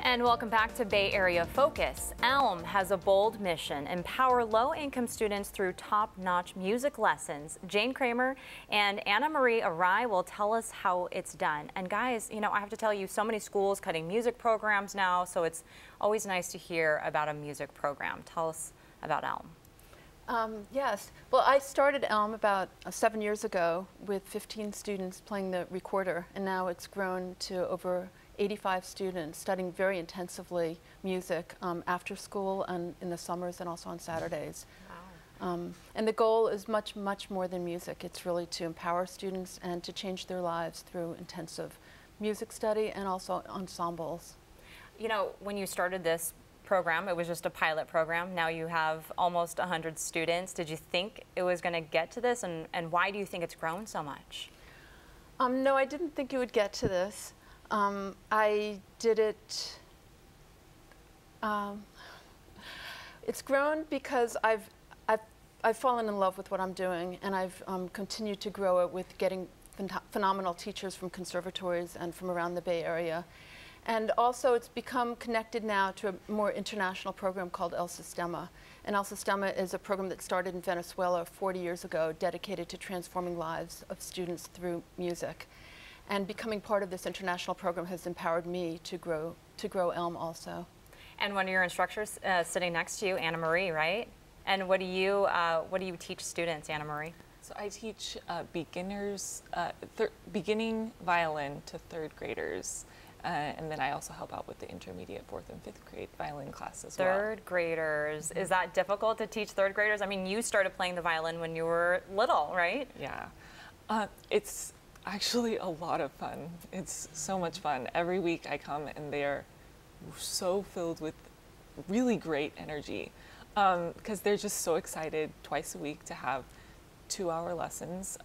And welcome back to Bay Area Focus. Elm has a bold mission: empower low-income students through top-notch music lessons. Jane Kramer and Annamarie Arai will tell us how it's done. And guys, you know, I have to tell you, so many schools cutting music programs now, so it's always nice to hear about a music program. Tell us about Elm. Yes. Well, I started Elm about 7 years ago with 15 students playing the recorder, and now it's grown to over 85 students studying very intensively music after school and in the summers and also on Saturdays. Wow. And the goal is much, much more than music. It's really to empower students and to change their lives through intensive music study and also ensembles. You know, when you started this program, it was just a pilot program. Now you have almost 100 students. Did you think it was going to get to this, and why do you think it's grown so much? No, I didn't think it would get to this. I did it, it's grown because I've fallen in love with what I'm doing, and I've continued to grow it with getting phenomenal teachers from conservatories and from around the Bay Area. And also it's become connected now to a more international program called El Sistema. And El Sistema is a program that started in Venezuela 40 years ago, dedicated to transforming lives of students through music. And becoming part of this international program has empowered me to grow Elm also. And one of your instructors sitting next to you, Annamarie, right? And what do you teach students, Annamarie? So I teach beginning violin to third graders. And then I also help out with the intermediate 4th and 5th grade violin class as well. Third graders. Is that difficult to teach third graders? I mean, you started playing the violin when you were little, right? Yeah. It's actually a lot of fun. It's so much fun. Every week I come and they're so filled with really great energy because they're just so excited twice a week to have 2-hour lessons,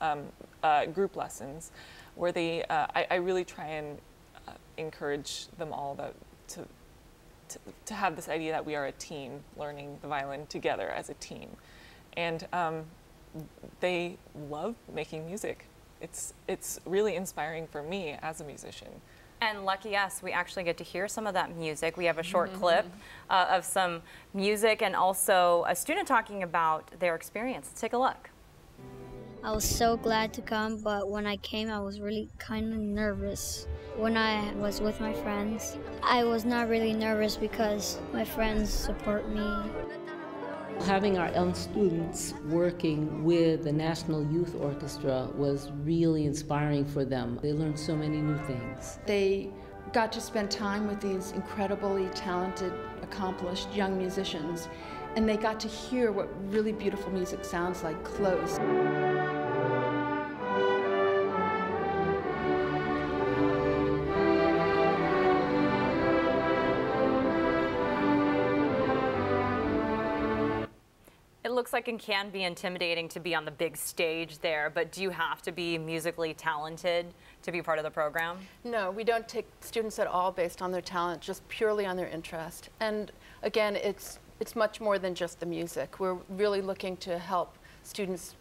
group lessons, where I really try and encourage them all to have this idea that we are a team learning the violin together as a team. And they love making music. It's really inspiring for me as a musician. And lucky us, we actually get to hear some of that music. We have a short clip of some music and also a student talking about their experience. Let's take a look. I was so glad to come, but when I came, I was really kind of nervous. When I was with my friends, I was not really nervous because my friends support me. Having our Elm students working with the National Youth Orchestra was really inspiring for them. They learned so many new things. They got to spend time with these incredibly talented, accomplished young musicians, and they got to hear what really beautiful music sounds like close. It looks like it can be intimidating to be on the big stage there, but do you have to be musically talented to be part of the program? No, we don't take students at all based on their talent, just purely on their interest. And again, it's much more than just the music. We're really looking to help students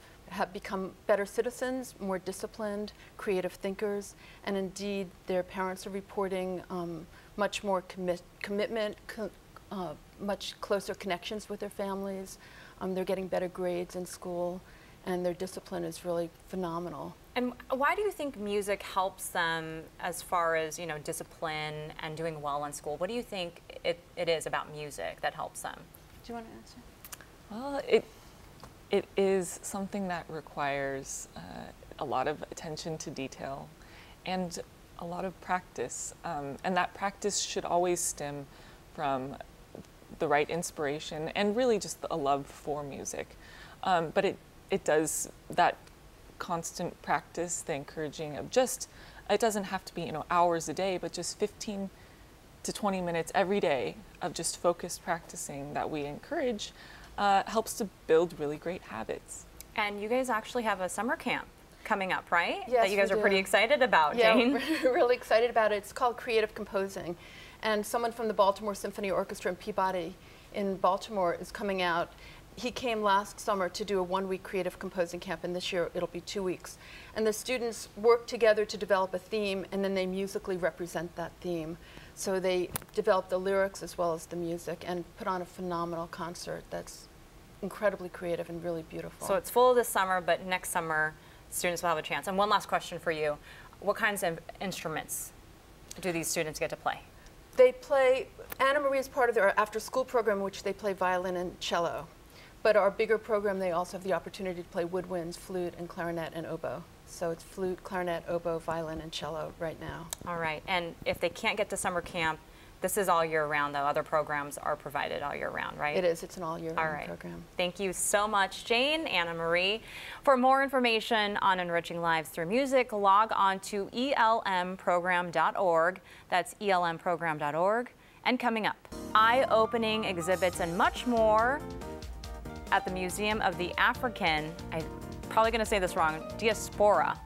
become better citizens, more disciplined, creative thinkers, and indeed their parents are reporting much more commitment, much closer connections with their families. They're getting better grades in school, and their discipline is really phenomenal. And why do you think music helps them as far as, you know, discipline and doing well in school? What do you think it is about music that helps them? Do you want to answer? Well, it is something that requires a lot of attention to detail and a lot of practice. And that practice should always stem from the right inspiration and really just a love for music. But it does, that constant practice, the encouraging of just, it doesn't have to be, you know, hours a day, but just 15 to 20 minutes every day of just focused practicing that we encourage helps to build really great habits. And you guys actually have a summer camp coming up, right? Yes, that you guys are pretty excited about, Jane. Yeah, we're really excited about it. It's called Creative Composing. And someone from the Baltimore Symphony Orchestra in Peabody in Baltimore is coming out he came last summer to do a 1-week creative composing camp, and this year it'll be 2 weeks. And the students work together to develop a theme, and then they musically represent that theme. So they develop the lyrics as well as the music and put on a phenomenal concert that's incredibly creative and really beautiful. So it's full this summer, but next summer students will have a chance. And one last question for you. What kinds of instruments do these students get to play? They play, Annamarie is part of their after-school program, in which they play violin and cello. But our bigger program, they also have the opportunity to play woodwinds, flute, and clarinet and oboe. So it's flute, clarinet, oboe, violin, and cello right now. All right. And if they can't get to summer camp, this is all year round, though. Other programs are provided all year round, right? It is. It's an all-year-round program. Thank you so much, Jane, Annamarie. For more information on Enriching Lives Through Music, log on to elmprogram.org. That's elmprogram.org. And coming up, eye-opening exhibits and much more at the Museum of the African, I'm probably going to say this wrong, Diaspora